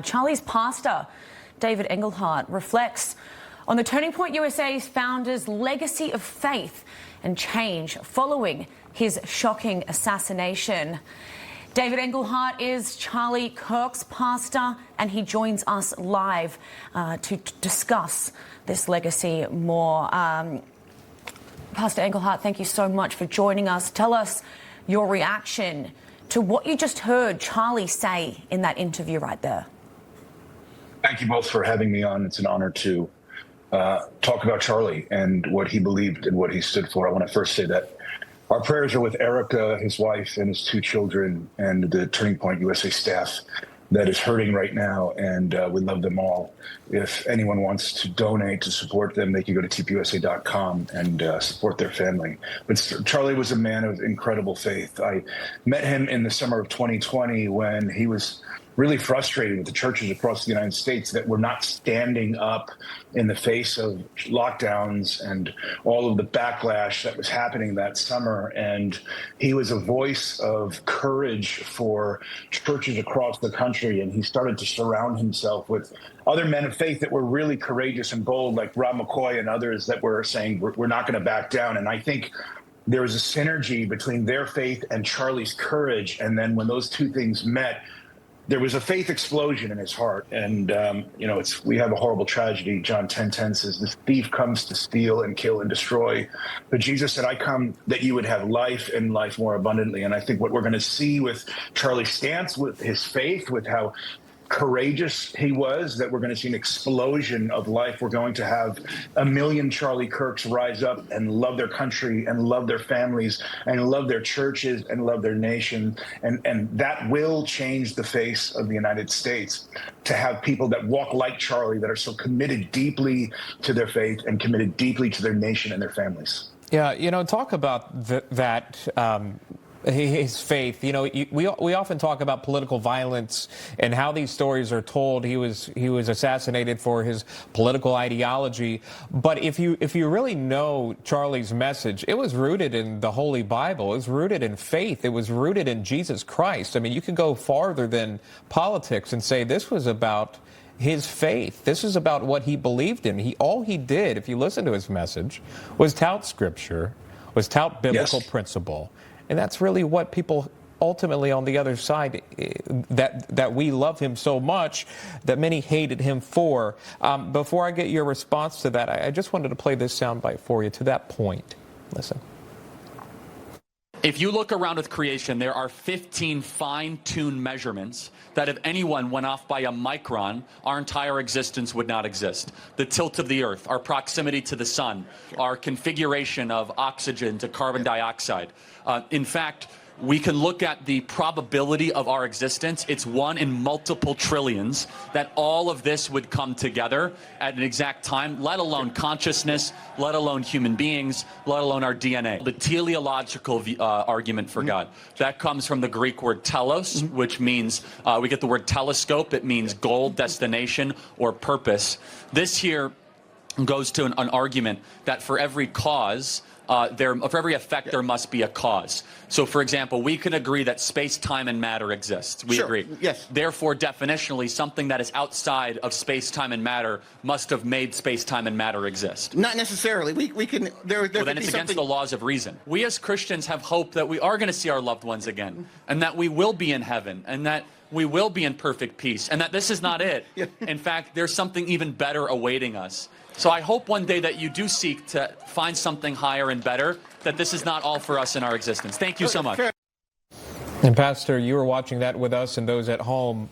Charlie's pastor, David Engelhardt, reflects on the Turning Point USA's founder's legacy of faith and change following his shocking assassination. David Engelhardt is Charlie Kirk's pastor, and he joins us live to discuss this legacy more. Pastor Engelhardt, thank you so much for joining us. Tell us your reaction to what you just heard Charlie say in that interview right there. Thank you both for having me on. It's an honor to talk about Charlie and what he believed and what he stood for. I want to first say that our prayers are with Erica, his wife, and his 2 children, and the Turning Point USA staff that is hurting right now, and we love them all. If anyone wants to donate to support them, they can go to tpusa.com and support their family. But Charlie was a man of incredible faith. I met him in the summer of 2020 when he was really frustrated with the churches across the United States that were not standing up in the face of lockdowns and all of the backlash that was happening that summer. And he was a voice of courage for churches across the country. And he started to surround himself with other men of faith that were really courageous and bold, like Rob McCoy and others that were saying, we're not going to back down. And I think there was a synergy between their faith and Charlie's courage. And then when those two things met, there was a faith explosion in his heart. And, we have a horrible tragedy. John 10:10 says, "The thief comes to steal and kill and destroy. But Jesus said, I come that you would have life and life more abundantly." And I think what we're going to see with Charlie's stance, with his faith, with how courageous he was, that we're going to see an explosion of life. We're going to have 1 million Charlie Kirks rise up and love their country and love their families and love their churches and love their nation. And that will change the face of the United States, to have people that walk like Charlie, that are so committed deeply to their faith and committed deeply to their nation and their families. Yeah, talk about his faith. We often talk about political violence and how these stories are told. He was assassinated for his political ideology. But if you really know Charlie's message, it was rooted in the Holy Bible. It was rooted in faith. It was rooted in Jesus Christ. I mean, you could go farther than politics and say this was about his faith. This is about what he believed in. All he did, if you listen to his message, was tout Scripture, was tout biblical principle. And that's really what people ultimately on the other side, that we love him so much that many hated him for. Before I get your response to that, I just wanted to play this soundbite for you to that point. Listen. If you look around with creation, there are 15 fine-tuned measurements that if anyone went off by a micron, our entire existence would not exist. The tilt of the Earth, our proximity to the sun, our configuration of oxygen to carbon dioxide. In fact, we can look at the probability of our existence. It's 1 in multiple trillions that all of this would come together at an exact time, let alone consciousness, let alone human beings, let alone our DNA. The teleological argument for God, that comes from the Greek word telos, which means, we get the word telescope. It means goal, destination, or purpose. This here goes to an argument that for every cause, for every effect, there must be a cause. So, for example, we can agree that space, time, and matter exist. We agree. Yes. Therefore, definitionally, something that is outside of space, time, and matter must have made space, time, and matter exist. Not necessarily. We can. Well, then it's against the laws of reason. We as Christians have hope that we are going to see our loved ones again, and that we will be in heaven, and that we will be in perfect peace, and that this is not it. In fact, there's something even better awaiting us. So I hope one day that you do seek to find something higher and better, that this is not all for us in our existence. Thank you so much. And Pastor, you were watching that with us and those at home.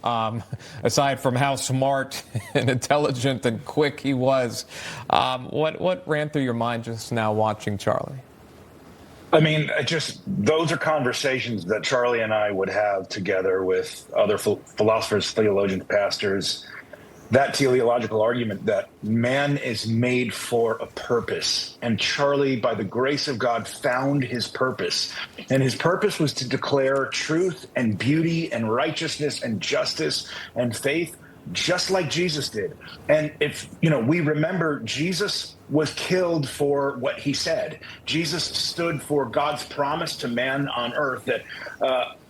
Aside from how smart and intelligent and quick he was, what ran through your mind just now watching Charlie? I mean, those are conversations that Charlie and I would have together with other philosophers, theologians, pastors. That teleological argument that man is made for a purpose. And Charlie, by the grace of God, found his purpose. And his purpose was to declare truth and beauty and righteousness and justice and faith, just like Jesus did. And if, we remember, Jesus was killed for what he said. Jesus stood for God's promise to man on earth that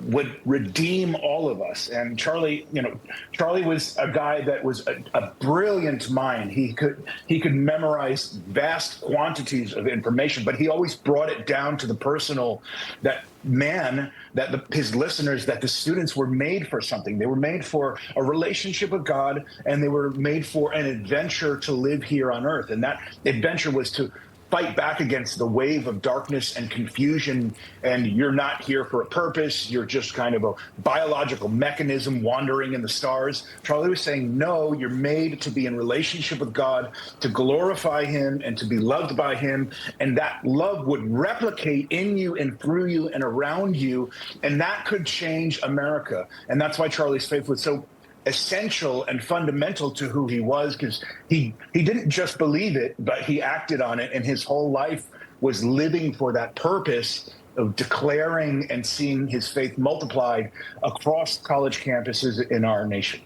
would redeem all of us. And Charlie was a guy that was a brilliant mind. He could memorize vast quantities of information, but he always brought it down to the personal, that his listeners, that the students were made for something. They were made for a relationship with God, and they were made for an adventure to live here on earth. And that adventure was to fight back against the wave of darkness and confusion, and you're not here for a purpose. You're just kind of a biological mechanism wandering in the stars. Charlie was saying, no, you're made to be in relationship with God, to glorify him and to be loved by him, and that love would replicate in you and through you and around you, and that could change America. And that's why Charlie's faith was so essential and fundamental to who he was, because he didn't just believe it, but he acted on it, and his whole life was living for that purpose of declaring and seeing his faith multiplied across college campuses in our nation.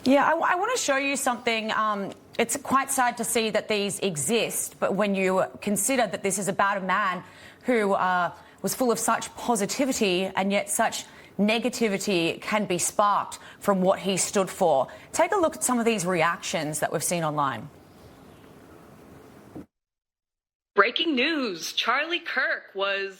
Yeah, I want to show you something. It's quite sad to see that these exist, but when you consider that this is about a man who was full of such positivity, and yet such negativity can be sparked from what he stood for. Take a look at some of these reactions that we've seen online. Breaking news, Charlie Kirk was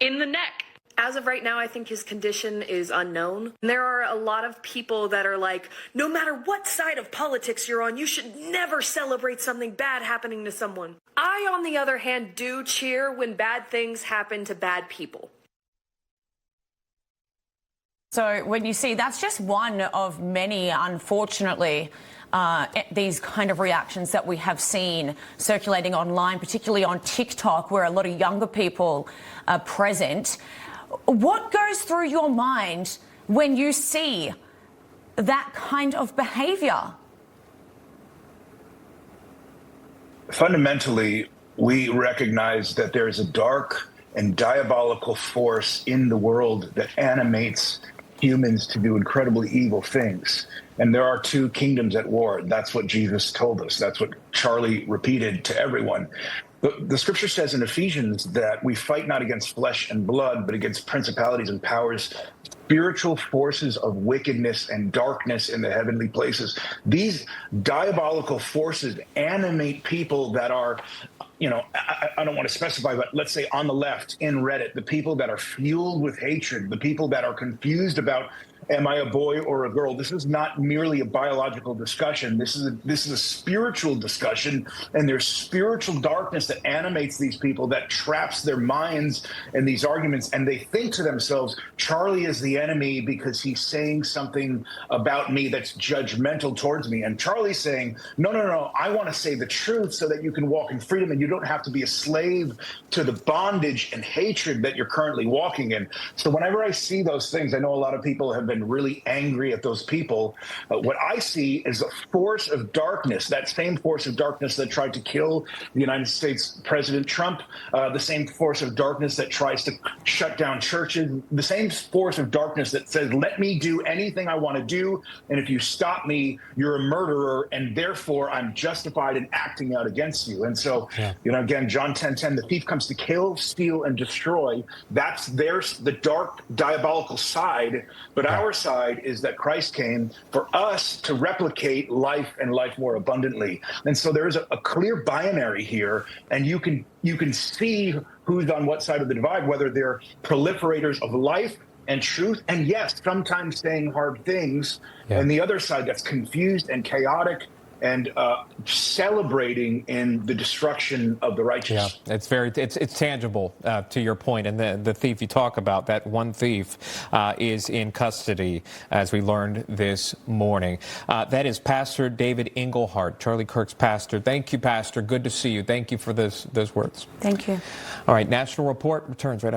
in the neck. As of right now, I think his condition is unknown. There are a lot of people that are like, no matter what side of politics you're on, you should never celebrate something bad happening to someone. I, on the other hand, do cheer when bad things happen to bad people. So when you see, that's just one of many, unfortunately, these kind of reactions that we have seen circulating online, particularly on TikTok, where a lot of younger people are present. What goes through your mind when you see that kind of behavior? Fundamentally, we recognize that there is a dark and diabolical force in the world that animates humans to do incredibly evil things. And there are two kingdoms at war. That's what Jesus told us. That's what Charlie repeated to everyone. The scripture says in Ephesians that we fight not against flesh and blood, but against principalities and powers, spiritual forces of wickedness and darkness in the heavenly places. These diabolical forces animate people that are, I don't want to specify, but let's say on the left in Reddit, the people that are fueled with hatred, the people that are confused about, am I a boy or a girl? This is not merely a biological discussion. This is a spiritual discussion, and there's spiritual darkness that animates these people, that traps their minds in these arguments, and they think to themselves, Charlie is the enemy because he's saying something about me that's judgmental towards me. And Charlie's saying, no, I want to say the truth so that you can walk in freedom and you don't have to be a slave to the bondage and hatred that you're currently walking in. So whenever I see those things, I know a lot of people have been really angry at those people. What I see is a force of darkness, that same force of darkness that tried to kill the United States President Trump, the same force of darkness that tries to shut down churches, the same force of darkness that says, let me do anything I want to do, and if you stop me, you're a murderer, and therefore I'm justified in acting out against you. And so, again, John 10:10, the thief comes to kill, steal, and destroy. That's the dark, diabolical side, but our side is that Christ came for us to replicate life and life more abundantly. And so there is a clear binary here, and you can see who's on what side of the divide, whether they're proliferators of life and truth, and yes, sometimes saying hard things, and the other side that's confused and chaotic and celebrating in the destruction of the righteous. Yeah, it's tangible to your point. And the thief you talk about, that one thief is in custody, as we learned this morning. That is Pastor David Engelhardt, Charlie Kirk's pastor. Thank you, Pastor. Good to see you. Thank you for those words. Thank you. All right, National Report returns right after.